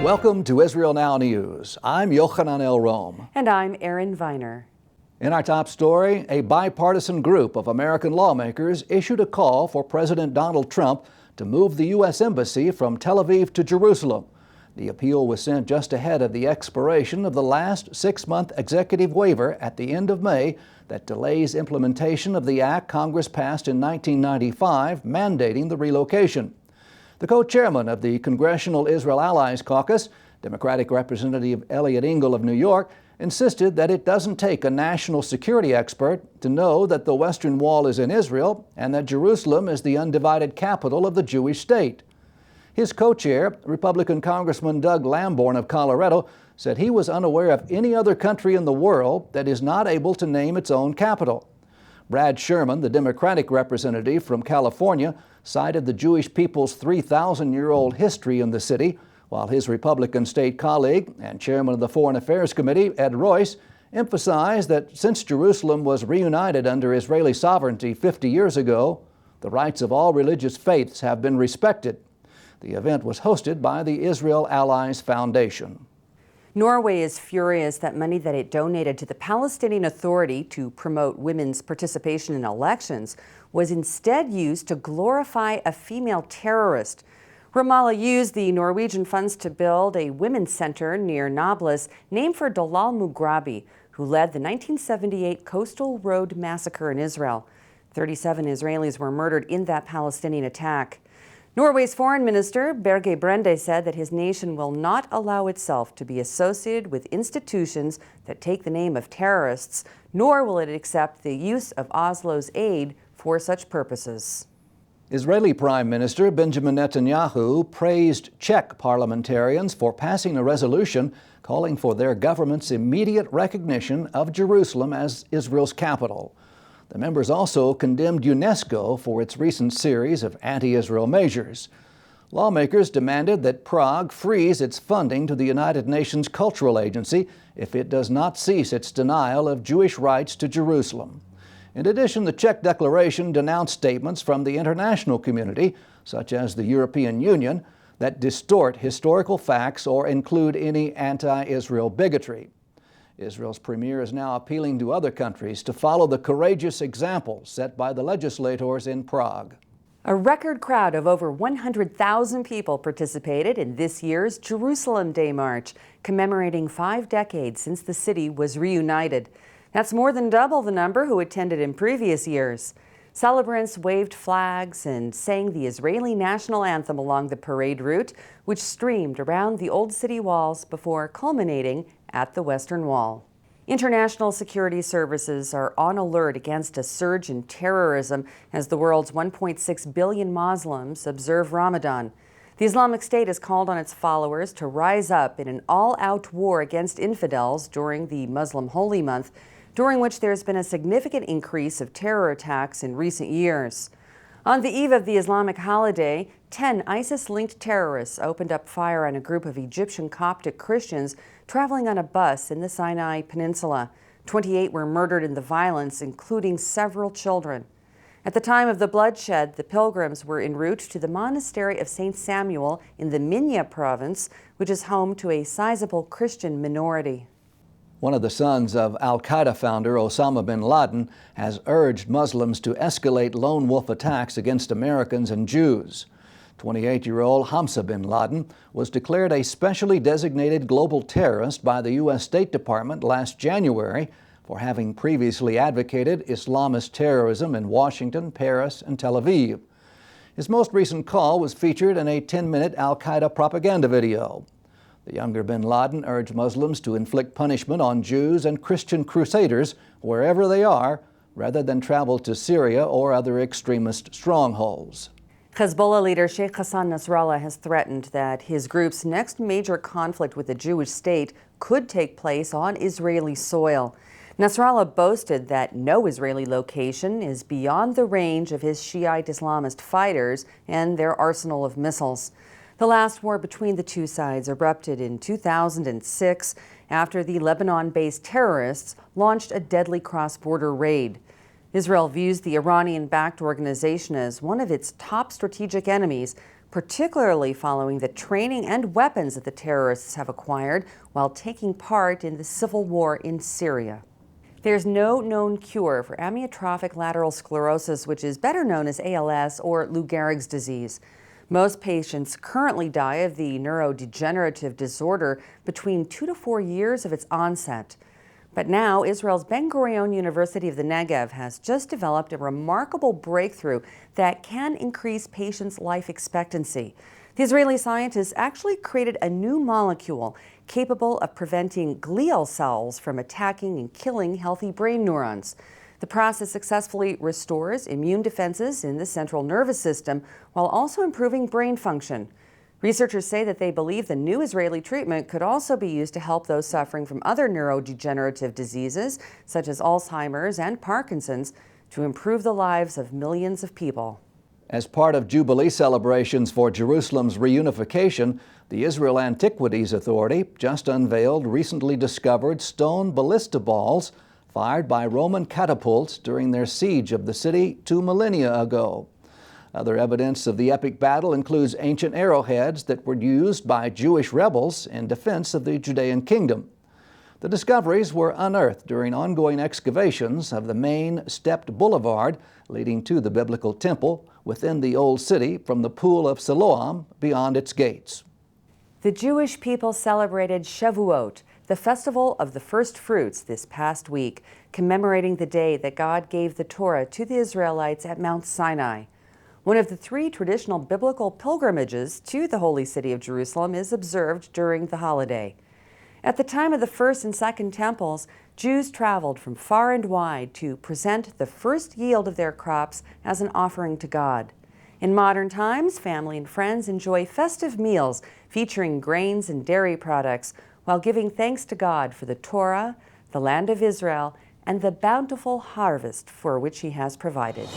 Welcome to Israel Now News. I'm Yochanan El Rome. And I'm Erin Viner. In our top story, a bipartisan group of American lawmakers issued a call for President Donald Trump to move the U.S. Embassy from Tel Aviv to Jerusalem. The appeal was sent just ahead of the expiration of the last 6-month executive waiver at the end of May that delays implementation of the act Congress passed in 1995 mandating the relocation. The co-chairman of the Congressional Israel Allies Caucus, Democratic Representative Eliot Engel of New York, insisted that it doesn't take a national security expert to know that the Western Wall is in Israel and that Jerusalem is the undivided capital of the Jewish state. His co-chair, Republican Congressman Doug Lamborn of Colorado, said he was unaware of any other country in the world that is not able to name its own capital. Brad Sherman, the Democratic representative from California, cited the Jewish people's 3,000-year-old history in the city, while his Republican state colleague and chairman of the Foreign Affairs Committee, Ed Royce, emphasized that since Jerusalem was reunited under Israeli sovereignty 50 years ago, the rights of all religious faiths have been respected. The event was hosted by the Israel Allies Foundation. Norway is furious that money that it donated to the Palestinian Authority to promote women's participation in elections was instead used to glorify a female terrorist. Ramallah used the Norwegian funds to build a women's center near Nablus named for Dalal Mughrabi, who led the 1978 Coastal Road massacre in Israel. 37 Israelis were murdered in that Palestinian attack. Norway's foreign minister, Børge Brende, said that his nation will not allow itself to be associated with institutions that take the name of terrorists, nor will it accept the use of Oslo's aid for such purposes. Israeli Prime Minister Benjamin Netanyahu praised Czech parliamentarians for passing a resolution calling for their government's immediate recognition of Jerusalem as Israel's capital. The members also condemned UNESCO for its recent series of anti-Israel measures. Lawmakers demanded that Prague freeze its funding to the United Nations Cultural Agency if it does not cease its denial of Jewish rights to Jerusalem. In addition, the Czech declaration denounced statements from the international community, such as the European Union, that distort historical facts or include any anti-Israel bigotry. Israel's premier is now appealing to other countries to follow the courageous example set by the legislators in Prague. A record crowd of over 100,000 people participated in this year's Jerusalem Day March, commemorating 5 decades since the city was reunited. That's more than double the number who attended in previous years. Celebrants waved flags and sang the Israeli national anthem along the parade route, which streamed around the old city walls before culminating at the Western Wall. International security services are on alert against a surge in terrorism as the world's 1.6 billion Muslims observe Ramadan. The Islamic State has called on its followers to rise up in an all-out war against infidels during the Muslim Holy Month, during which there's been a significant increase of terror attacks in recent years. On the eve of the Islamic holiday, 10 ISIS-linked terrorists opened up fire on a group of Egyptian Coptic Christians traveling on a bus in the Sinai Peninsula. 28 were murdered in the violence, including several children. At the time of the bloodshed, the pilgrims were en route to the monastery of St. Samuel in the Minya province, which is home to a sizable Christian minority. One of the sons of al-Qaeda founder Osama bin Laden has urged Muslims to escalate lone wolf attacks against Americans and Jews. 28-year-old Hamza bin Laden was declared a specially designated global terrorist by the U.S. State Department last January for having previously advocated Islamist terrorism in Washington, Paris, and Tel Aviv. His most recent call was featured in a 10-minute al-Qaeda propaganda video. The younger bin Laden urged Muslims to inflict punishment on Jews and Christian crusaders wherever they are, rather than travel to Syria or other extremist strongholds. Hezbollah leader Sheikh Hassan Nasrallah has threatened that his group's next major conflict with the Jewish state could take place on Israeli soil. Nasrallah boasted that no Israeli location is beyond the range of his Shiite Islamist fighters and their arsenal of missiles. The last war between the two sides erupted in 2006 after the Lebanon-based terrorists launched a deadly cross-border raid. Israel views the Iranian-backed organization as one of its top strategic enemies, particularly following the training and weapons that the terrorists have acquired while taking part in the civil war in Syria. There's no known cure for amyotrophic lateral sclerosis, which is better known as ALS or Lou Gehrig's disease. Most patients currently die of the neurodegenerative disorder between 2 to 4 years of its onset. But now, Israel's Ben Gurion University of the Negev has just developed a remarkable breakthrough that can increase patients' life expectancy. The Israeli scientists actually created a new molecule capable of preventing glial cells from attacking and killing healthy brain neurons. The process successfully restores immune defenses in the central nervous system while also improving brain function. Researchers say that they believe the new Israeli treatment could also be used to help those suffering from other neurodegenerative diseases, such as Alzheimer's and Parkinson's, to improve the lives of millions of people. As part of Jubilee celebrations for Jerusalem's reunification, the Israel Antiquities Authority just unveiled recently discovered stone ballista balls fired by Roman catapults during their siege of the city 2 millennia ago. Other evidence of the epic battle includes ancient arrowheads that were used by Jewish rebels in defense of the Judean kingdom. The discoveries were unearthed during ongoing excavations of the main stepped boulevard leading to the biblical temple within the Old City from the Pool of Siloam beyond its gates. The Jewish people celebrated Shavuot, the festival of the first fruits, this past week, commemorating the day that God gave the Torah to the Israelites at Mount Sinai. One of the 3 traditional biblical pilgrimages to the holy city of Jerusalem is observed during the holiday. At the time of the first and second temples, Jews traveled from far and wide to present the first yield of their crops as an offering to God. In modern times, family and friends enjoy festive meals featuring grains and dairy products while giving thanks to God for the Torah, the land of Israel, and the bountiful harvest for which He has provided.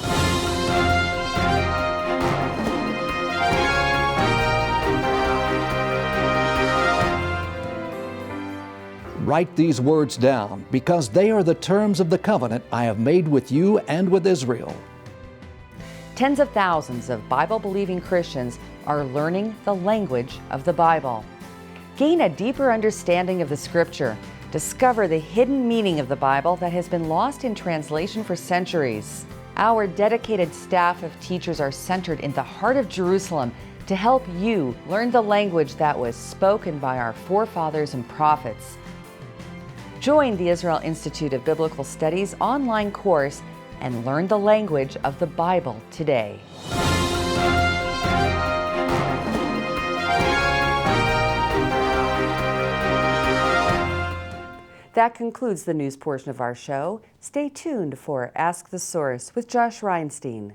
Write these words down, because they are the terms of the covenant I have made with you and with Israel. Tens of thousands of Bible-believing Christians are learning the language of the Bible. Gain a deeper understanding of the Scripture. Discover the hidden meaning of the Bible that has been lost in translation for centuries. Our dedicated staff of teachers are centered in the heart of Jerusalem to help you learn the language that was spoken by our forefathers and prophets. Join the Israel Institute of Biblical Studies online course and learn the language of the Bible today. That concludes the news portion of our show. Stay tuned for Ask the Source with Josh Reinstein.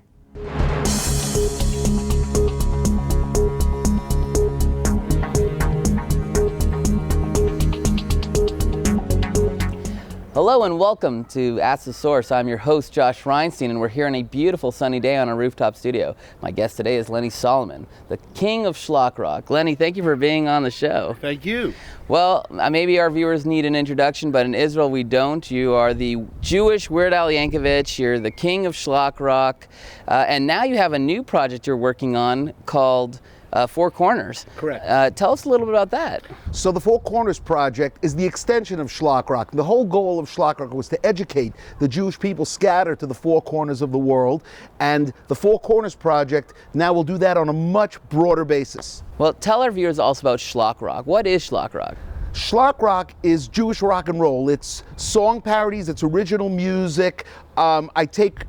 Hello and welcome to Ask the Source. I'm your host, Josh Reinstein, and we're here on a beautiful sunny day on a rooftop studio. My guest today is Lenny Solomon, the king of schlock rock. Lenny, thank you for being on the show. Thank you. Well, maybe our viewers need an introduction, but in Israel we don't. You are the Jewish Weird Al Yankovic. You're the king of schlock rock. And now you have a new project you're working on called Four Corners. Correct. Tell us a little bit about that. So the Four Corners project is the extension of schlock rock. The whole goal of schlock rock was to educate the Jewish people scattered to the four corners of the world. And the Four Corners project now will do that on a much broader basis. Well, tell our viewers also about schlock rock. What is schlock rock? Schlock rock is Jewish rock and roll. It's song parodies, it's original music. I take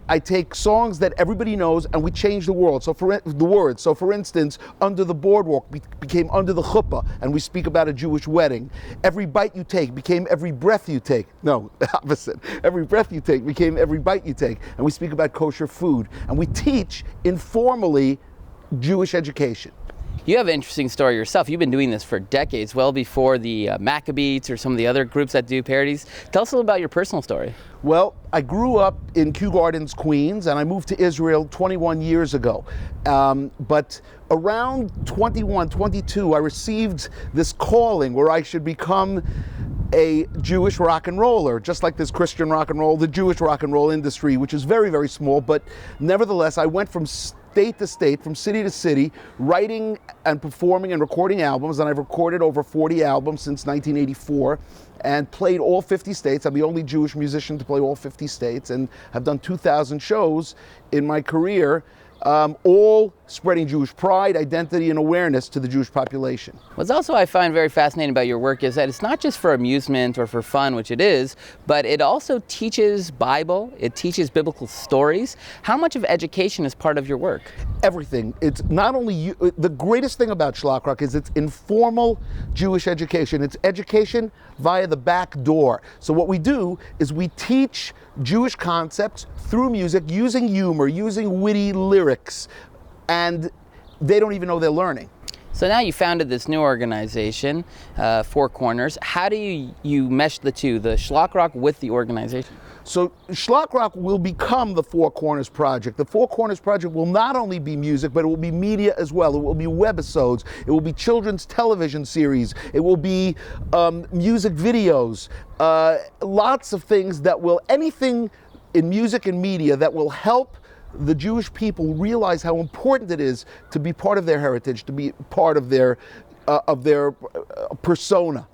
songs that everybody knows and we change the world. So for the words. So for instance, Under the Boardwalk became Under the Chuppah, and we speak about a Jewish wedding. Every Bite You Take became Every Breath You Take. No, opposite. Every breath you take became every bite you take, and we speak about kosher food. And we teach informally Jewish education. You have an interesting story yourself. You've been doing this for decades, well before the Maccabees or some of the other groups that do parodies. Tell us a little about your personal story. Well, I grew up in Kew Gardens, Queens, and I moved to Israel 21 years ago. But around 21, 22, I received this calling where I should become a Jewish rock and roller, just like this Christian rock and roll, the Jewish rock and roll industry, which is very, very small. But nevertheless, I went from state to state, from city to city, writing and performing and recording albums, and I've recorded over 40 albums since 1984 and played all 50 states. I'm the only Jewish musician to play all 50 states and have done 2,000 shows in my career, all spreading Jewish pride, identity, and awareness to the Jewish population. What's also I find very fascinating about your work is that it's not just for amusement or for fun, which it is, but it also teaches Bible, it teaches biblical stories. How much of education is part of your work? Everything. It's not only you, the greatest thing about Shlock Rock is it's informal Jewish education. It's education via the back door. So what we do is we teach Jewish concepts through music, using humor, using witty lyrics, and they don't even know they're learning. So now you founded this new organization, Four Corners. How do you mesh the two, the Shlock Rock with the organization? So Shlock Rock will become the Four Corners Project. The Four Corners Project will not only be music, but it will be media as well. It will be webisodes. It will be children's television series. It will be music videos. Lots of things that will, anything in music and media that will help the Jewish people realize how important it is to be part of their heritage, to be part of their persona.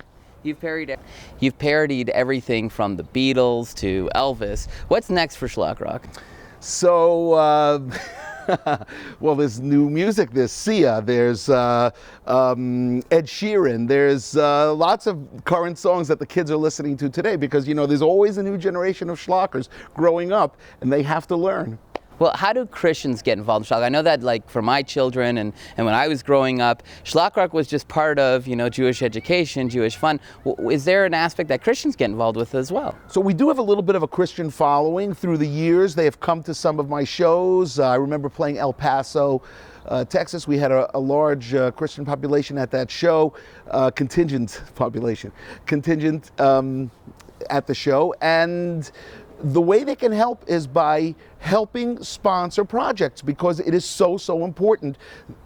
You've parodied everything from the Beatles to Elvis. What's next for Shlock Rock? So, well, there's new music. There's Sia. There's Ed Sheeran. There's lots of current songs that the kids are listening to today because, you know, there's always a new generation of schlockers growing up, and they have to learn. Well, how do Christians get involved in Shlock? I know that, like, for my children and when I was growing up, Shlock Rock was just part of, you know, Jewish education, Jewish fun. Is there an aspect that Christians get involved with as well? So we do have a little bit of a Christian following through the years. They have come to some of my shows. I remember playing El Paso, Texas. We had a large Christian population at that show, contingent at the show. And the way they can help is by helping sponsor projects because it is so important.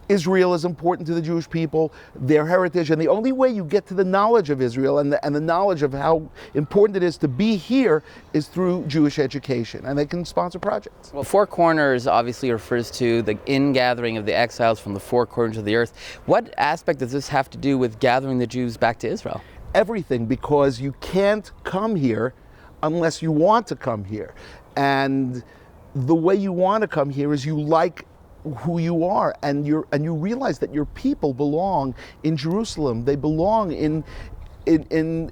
Israel is important to the Jewish people, their heritage, and the only way you get to the knowledge of Israel and the knowledge of how important it is to be here is through Jewish education, and they can sponsor projects. Well, Four Corners obviously refers to the ingathering of the exiles from the four corners of the earth. What aspect does this have to do with gathering the Jews back to Israel? Everything, because you can't come here unless you want to come here. And the way you want to come here is you like who you are, and you realize that your people belong in Jerusalem. They belong in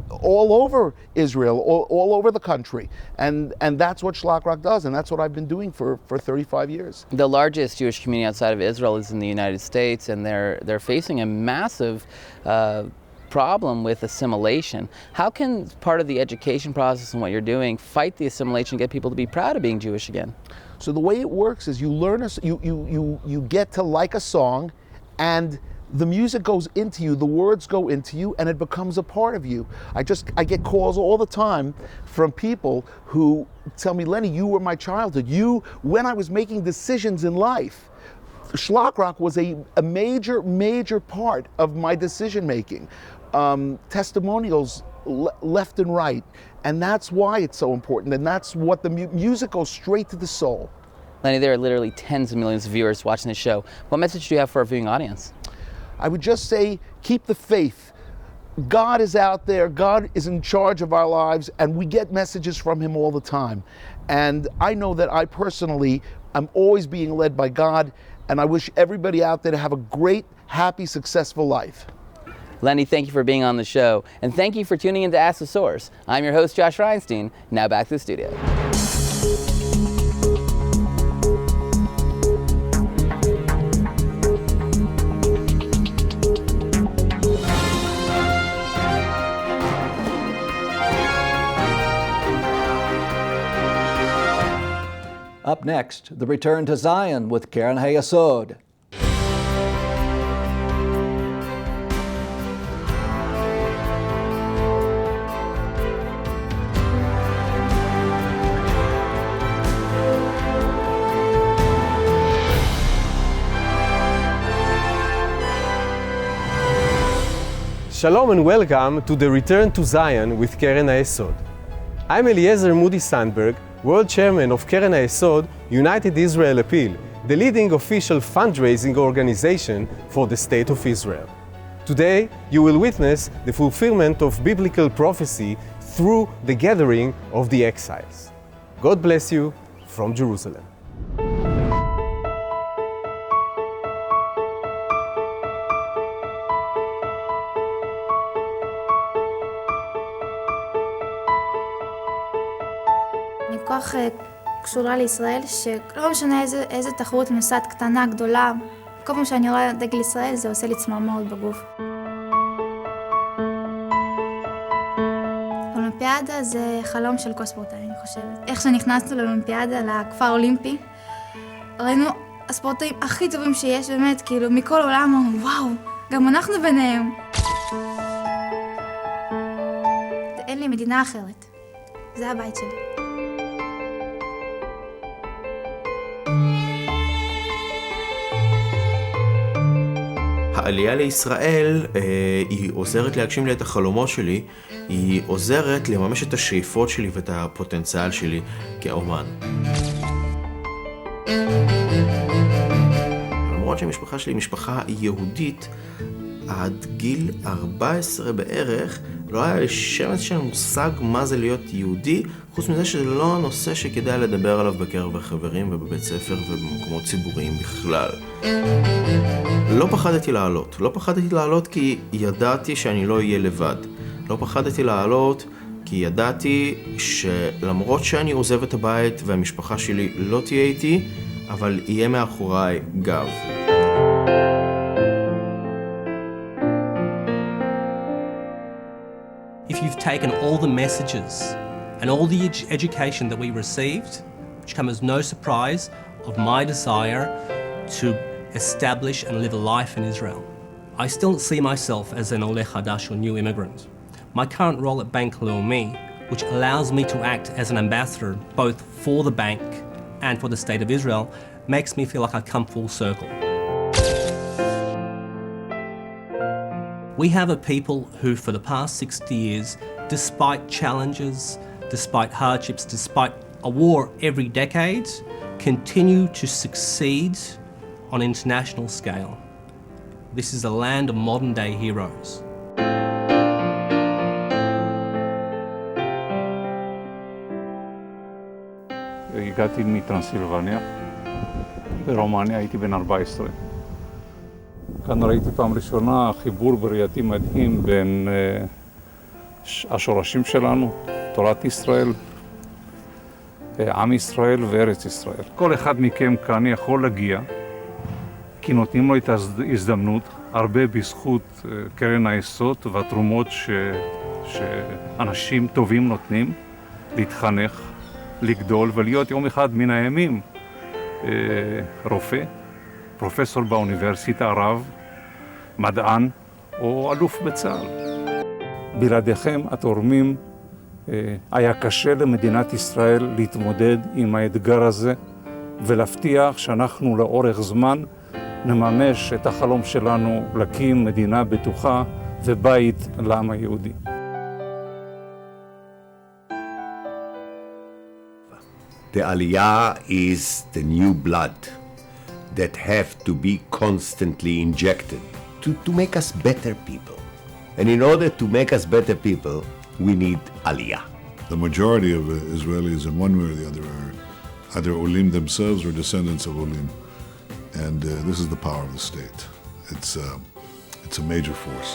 all over Israel, all over the country. And that's what Shlock Rock does, and that's what I've been doing for 35 years. The largest Jewish community outside of Israel is in the United States, and they're facing a massive problem with assimilation. How can part of the education process and what you're doing fight the assimilation and get people to be proud of being Jewish again? So the way it works is you learn you get to like a song, and the music goes into you, the words go into you, and it becomes a part of you. I get calls all the time from people who tell me, Lenny, you were my childhood. When I was making decisions in life, Shlock Rock was a major part of my decision making. Testimonials left and right, and that's why it's so important, and that's what the music goes straight to the soul. Lenny, there are literally tens of millions of viewers watching this show. What message do you have for our viewing audience? I would just say, keep the faith. God is out there, God is in charge of our lives, and we get messages from Him all the time. And I know that I personally am always being led by God, and I wish everybody out there to have a great, happy, successful life. Lenny, thank you for being on the show, and thank you for tuning in to Ask the Source. I'm your host, Josh Reinstein. Now back to the studio. Up next, the return to Zion with Keren Hayesod. Shalom and welcome to the Return to Zion with Keren Hayesod. I'm Eliezer Moody Sandberg, World Chairman of Keren Hayesod, United Israel Appeal, the leading official fundraising organization for the State of Israel. Today, you will witness the fulfillment of biblical prophecy through the gathering of the exiles. God bless you from Jerusalem. אני כל כך קשורה לישראל, שלא משנה איזה תחרות אני נוסעת קטנה, גדולה, כל פעם שאני רואה דגל ישראל זה עושה לי צמרמורת בגוף. אולימפיאדה זה חלום של כל ספורטאי, אני חושבת. איך שנכנסנו לאולימפיאדה, לכפר אולימפי, ראינו הספורטאים הכי טובים שיש, באמת, כאילו, מכל העולם, אמרנו, וואו, גם אנחנו ביניהם. אין לי מדינה אחרת. זה הבית שלי. העלייה לישראל היא עוזרת להגשים לי את החלומות שלי, היא עוזרת לממש את השאיפות שלי ואת הפוטנציאל שלי כאומן. למרות שהמשפחה שלי היא משפחה יהודית, עד גיל 14 בערך לא היה לי שמץ של מושג מה זה להיות יהודי, חוץ מזה שזה לא הנושא שכדאי לדבר עליו בקרב החברים ובבית ספר ובמקומות ציבוריים בכלל. לא פחדתי לעלות כי ידעתי שאני לא אהיה לבד. לא פחדתי לעלות כי ידעתי שלמרות שאני עוזב את הבית והמשפחה שלי לא תהיה איתי, אבל יהיה מאחוריי גב. If you've taken all the messages and all the education that we received, which come as no surprise of my desire to establish and live a life in Israel, I still see myself as an Oleh Hadash or new immigrant. My current role at Bank Leumi, which allows me to act as an ambassador both for the bank and for the State of Israel, makes me feel like I've come full circle. We have a people who, for the past 60 years, despite challenges, despite hardships, despite a war every decade, continue to succeed on an international scale. This is a land of modern-day heroes. הגעתי מטרנסילבניה, ברומניה, הייתי בן 14. כאן ראיתי פעם ראשונה חיבור בראייתי מדהים בין השורשים שלנו, תורת ישראל, עם ישראל וארץ ישראל. כל אחד מכם כאן יכול להגיע, כי נותנים לו את ההזדמנות, הרבה בזכות קרן היסוד והתרומות שאנשים טובים נותנים, להתחנך, לגדול ולהיות יום אחד מן הימים רופא, פרופסור באוניברסיטה, רב, מדען או אלוף בצה"ל. בלעדיכם התורמים היה קשה למדינת ישראל להתמודד עם האתגר הזה ולהבטיח שאנחנו לאורך זמן נממש את החלום שלנו להקים מדינה בטוחה ובית לעם היהודי. The Aliyah is the new blood that have to be constantly injected to make us better people. And in order to make us better people, we need Aliyah. The majority of Israelis, in one way or the other, are either Olim themselves or descendants of Olim. And this is the power of the state. It's a major force.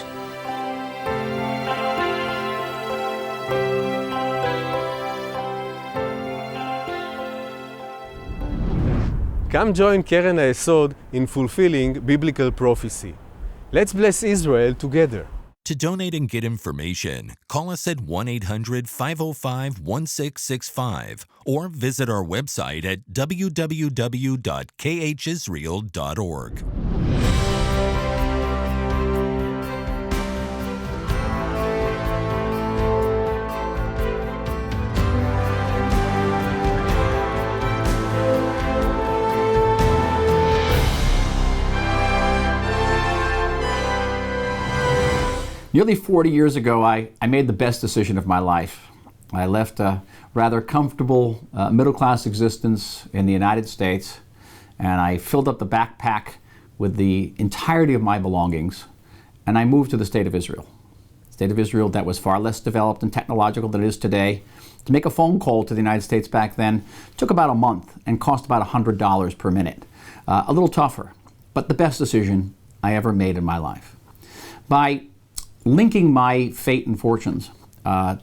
Come join Keren HaYesod in fulfilling biblical prophecy. Let's bless Israel together. To donate and get information, call us at 1-800-505-1665 or visit our website at www.khisrael.org. Nearly 40 years ago, I made the best decision of my life. I left a rather comfortable middle-class existence in the United States and I filled up the backpack with the entirety of my belongings, and I moved to the state of Israel. The state of Israel that was far less developed and technological than it is today. To make a phone call to the United States back then took about a month and cost about $100 per minute. A little tougher, but the best decision I ever made in my life. By linking my fate and fortunes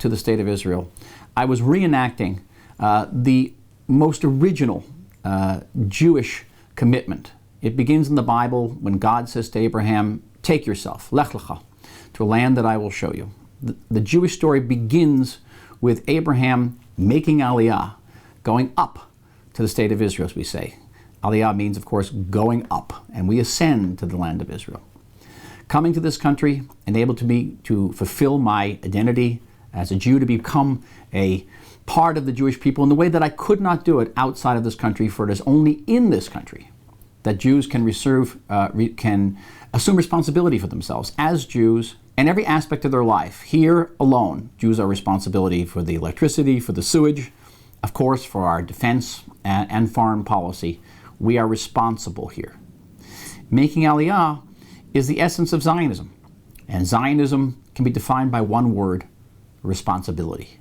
to the state of Israel, I was reenacting the most original Jewish commitment. It begins in the Bible when God says to Abraham, take yourself, lech lecha, to a land that I will show you. The Jewish story begins with Abraham making Aliyah, going up to the state of Israel, as we say. Aliyah means, of course, going up, and we ascend to the land of Israel. Coming to this country enabled me to fulfill my identity as a Jew, to become a part of the Jewish people in the way that I could not do it outside of this country, for it is only in this country that Jews can assume responsibility for themselves as Jews in every aspect of their life. Here alone, Jews are responsibility for the electricity, for the sewage, of course, for our defense and foreign policy. We are responsible here. Making Aliyah is the essence of Zionism, and Zionism can be defined by one word: responsibility.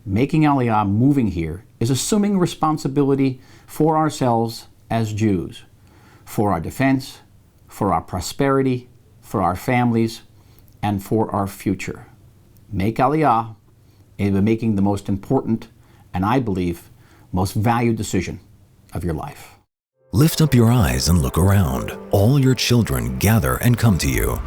Making Aliyah, moving here, is assuming responsibility for ourselves as Jews, for our defense, for our prosperity, for our families, and for our future. Make Aliyah is making the most important, and I believe, most valued decision of your life. Lift up your eyes and look around. All your children gather and come to you.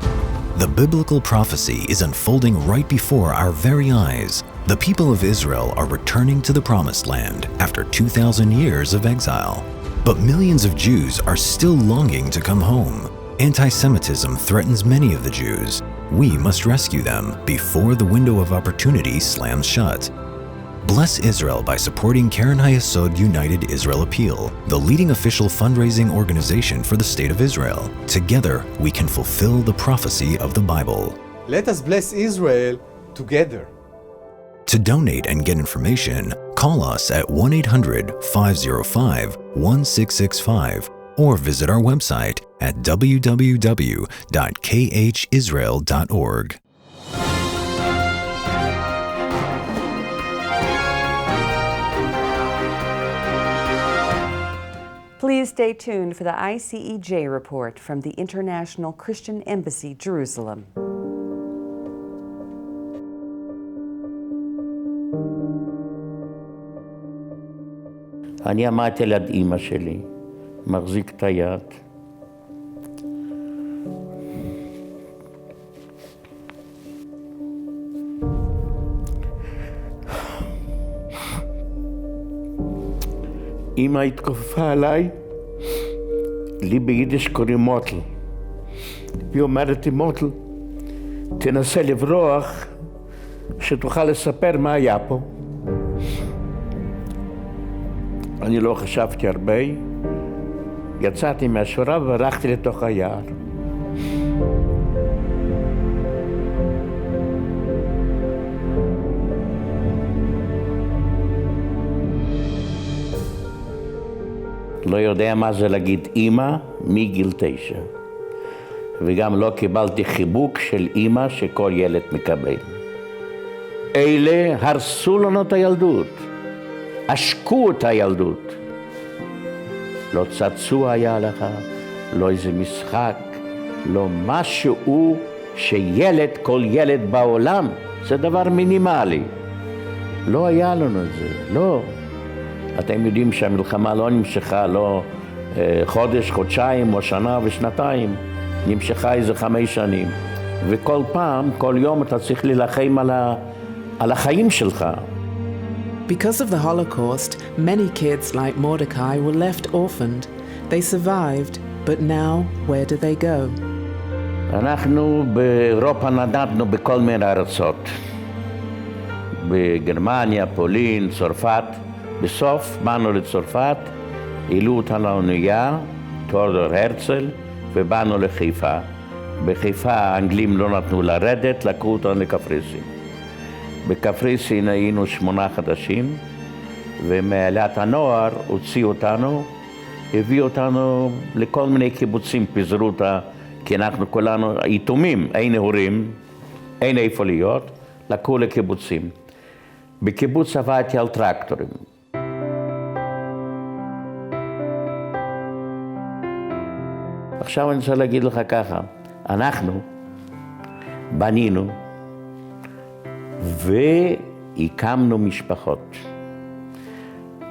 The biblical prophecy is unfolding right before our very eyes. The people of Israel are returning to the Promised Land after 2,000 years of exile. But millions of Jews are still longing to come home. Anti-Semitism threatens many of the Jews. We must rescue them before the window of opportunity slams shut. Bless Israel by supporting Keren Hayesod United Israel Appeal, the leading official fundraising organization for the State of Israel. Together, we can fulfill the prophecy of the Bible. Let us bless Israel together. To donate and get information, call us at 1-800-505-1665 or visit our website at www.khisrael.org. Please stay tuned for the ICEJ report from the International Christian Embassy, Jerusalem. אני עמדתי ליד אמא שלי, מחזיק את היד. אמא התכופפה עליי, לי ביידיש קוראים מוטל. היא אומרת לי, מוטל, תנסה לברוח, שתוכל לספר מה היה פה. אני לא חשבתי הרבה, יצאתי מהשורה והלכתי לתוך היער. לא יודע מה זה להגיד אמא מגיל 9. וגם לא קיבלתי חיבוק של אמא שכל ילד מקבל. אלה הרסו לנו את הילדות. עשקו את הילדות. לא צעצוע היה לך, לא איזה משחק, לא משהו שילד, כל ילד בעולם, זה דבר מינימלי. לא היה לנו את זה, לא. אתם יודעים שהמלחמה לא נמשכה, לא חודש, חודשיים או שנה ושנתיים, נמשכה איזה 5 שנים. וכל פעם, כל יום אתה צריך להילחם על החיים שלך. Because of the Holocaust, many kids like Mordecai were left orphaned. They survived, but now where do they go? אנחנו באירופה נדדנו בכל מיני ארצות. בגרמניה, פולין, צרפת. בסוף באנו לצרפת, העלו אותנו לאונייה, תיאודור הרצל, ובאנו לחיפה. בחיפה האנגלים לא נתנו לרדת, לקחו אותנו לקפריסין. בקפריסין היינו 8 חודשים, ומעלת הנוער הוציאו אותנו הביא אותנו לכל מיני קיבוצים, פיזרו אותה, כי אנחנו כולנו יתומים, אין הורים, אין איפה להיות, לקחו לקיבוצים. בקיבוץ עבדתי על טרקטורים. עכשיו אני רוצה להגיד לך ככה, אנחנו בנינו והקמנו משפחות.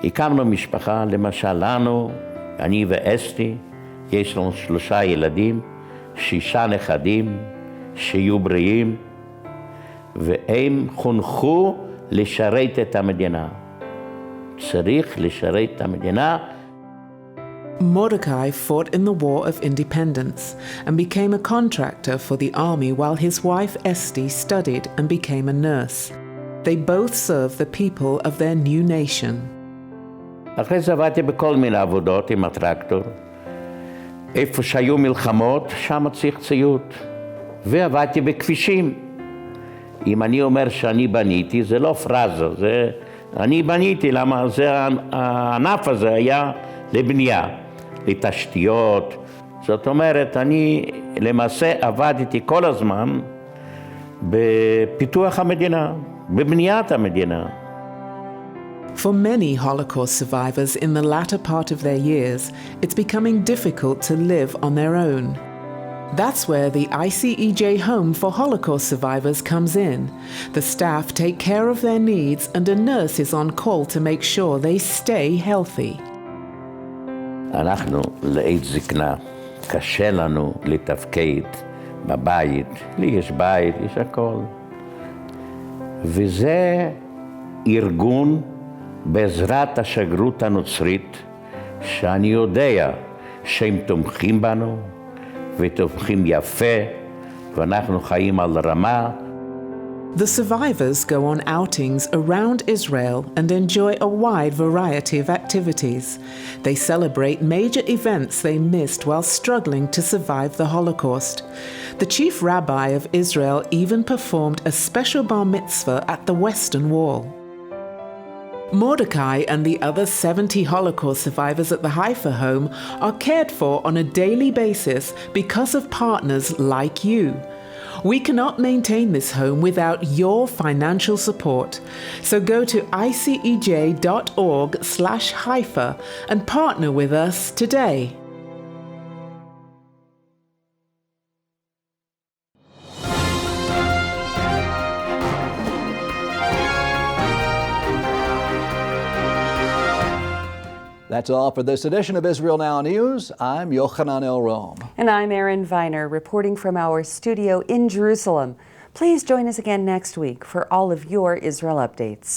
הקמנו משפחה, למשל לנו, אני ואסתי, יש לנו 3 ילדים, 6 נכדים, שיהיו בריאים, והם חונכו לשרת את המדינה. צריך לשרת את המדינה. Mordecai fought in the War of Independence and became a contractor for the army while his wife Esti studied and became a nurse. They both served the people of their new nation. אחרי זה עבדתי בכל מיני עבודות עם הטרקטור. איפה שהיו מלחמות, שם צריך ציוד. ועבדתי בכבישים. אם אני אומר שאני בניתי, זה לא פרזה, זה אני בניתי, למה הענף הזה היה לבנייה, לתשתיות. זאת אומרת, אני למעשה עבדתי כל הזמן בפיתוח המדינה, בבניית המדינה. For many Holocaust survivors in the latter part of their years, it's becoming difficult to live on their own. That's where the ICEJ Home for Holocaust Survivors comes in. The staff take care of their needs and a nurse is on call to make sure they stay healthy. אנחנו לעת זקנה, קשה לנו לתפקד בבית. לי יש בית, יש הכל. וזה ארגון בעזרת השגרירות הנוצרית, שאני יודע שהם תומכים בנו, ותומכים יפה, ואנחנו חיים על רמה. The survivors go on outings around Israel and enjoy a wide variety of activities. They celebrate major events they missed while struggling to survive the Holocaust. The chief rabbi of Israel even performed a special bar mitzvah at the Western Wall. Mordecai and the other 70 Holocaust survivors at the Haifa home are cared for on a daily basis because of partners like you. We cannot maintain this home without your financial support. So go to icej.org/Haifa and partner with us today. That's all for this edition of Israel Now News. I'm Yochanan El-Rom. And I'm Erin Viner, reporting from our studio in Jerusalem. Please join us again next week for all of your Israel updates.